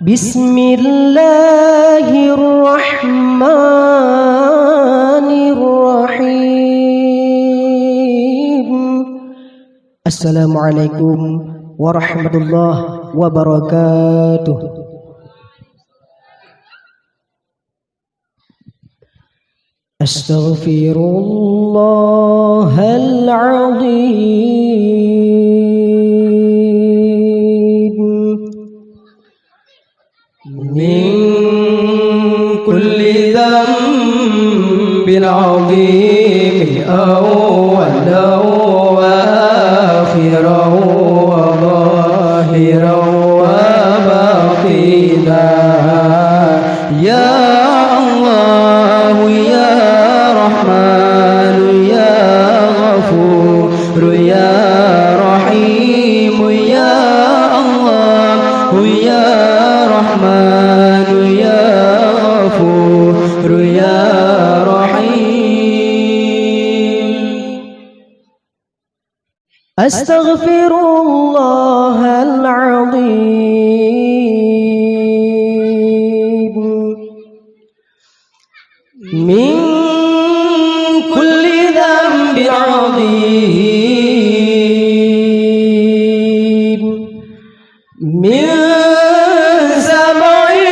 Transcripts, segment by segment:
Bismillahirrahmanirrahim. Assalamualaikum warahmatullahi wabarakatuh. Astaghfirullahal azim min kulli dhanbin azim awwalan wa akhiran wa zahiran wa batinan ya Allah ya Rahman ya Ghafur ya Rahim ya Allah ya Rahman ya Ghafur ya Rahim. Astaghfirullahal azim min kulli dhanbin azim min sam'i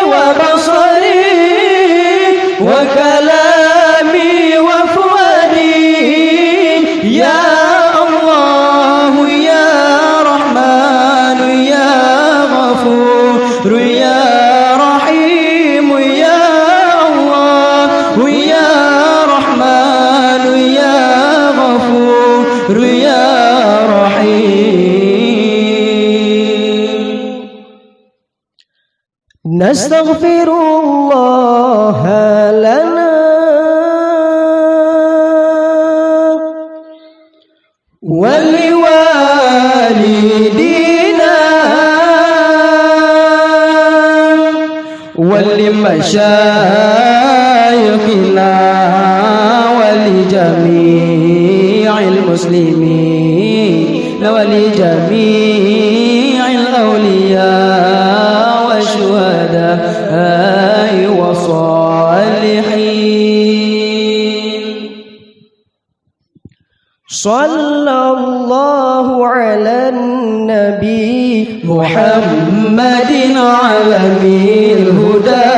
wa basari wa kalami wa fuadi ya Allah ya Rahman ya Ghafur ya Rahim ya Allah ya Rahman ya Ghafur ya Rahim. Nastaghfirullah lana wa liwalidina wa limashayikhina wa lijami'il muslimin wa lijami'il awliya wa shuhada'i wa salihin. Sallallahu ala nabi Muhammadin alamil huda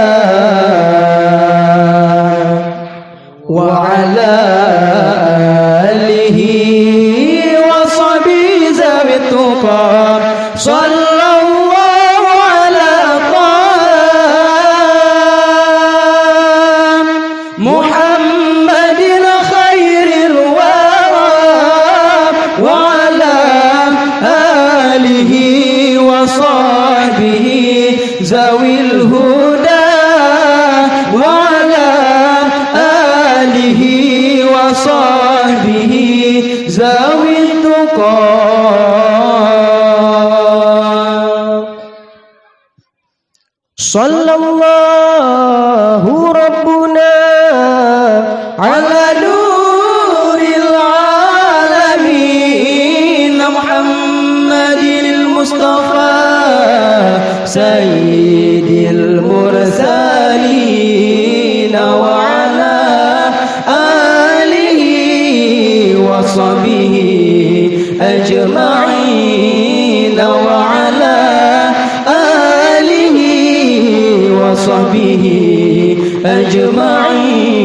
wa ala alihi wa sahbihi zawit tuqa. Sallallahu ala ta'a Muhammadin khairil wara wa ala alihi wa sahbihi zawil huda wa ala alihi wa sahbihi zawit tuqa. Sallallahu rabbuna ala nuril alamin Muhammadil Mustafa sayyidil mursalin wa ala alihi wa sahbihi ajma'in wa ala وصحبه أجمعين.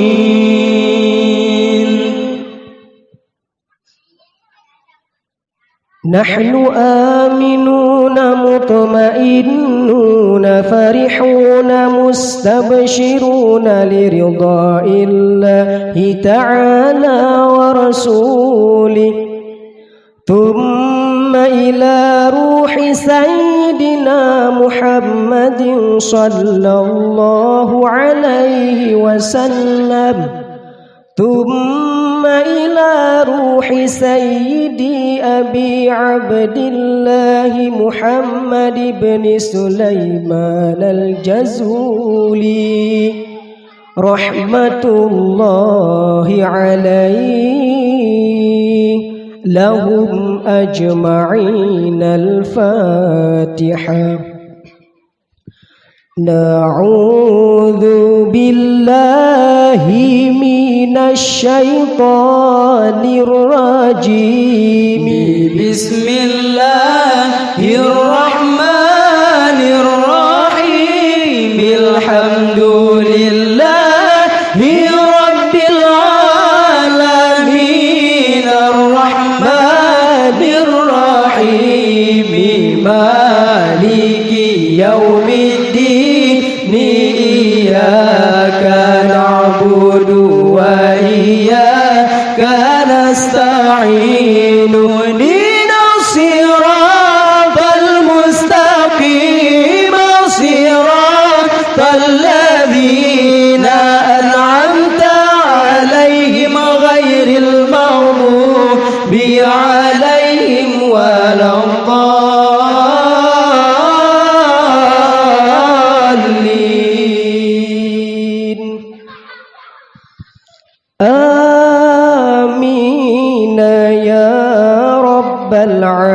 نحن آمنون مطمئنون فرحون مستبشرون لرضاء الله تعالى ورسوله ثم إلى روح سيدنا محمد صلى الله عليه وسلم ثم إلى روح سيدي أبي عبد الله محمد بن سليمان الجزولي رحمة الله عليه لهم أجمعين. الفاتحة. نعوذ بالله من الشيطان الرجيم بسم الله الرحمن الرحيم الحمد لله رب العالمين الرحمن الرحيم مالك يوم الدين إياك نعبد وإياك نستعين اهدنا الصراط المستقيم صراط الذين أنعمت عليهم غير المغضوب عليهم ولا الضالين آمين يا رب العالمين.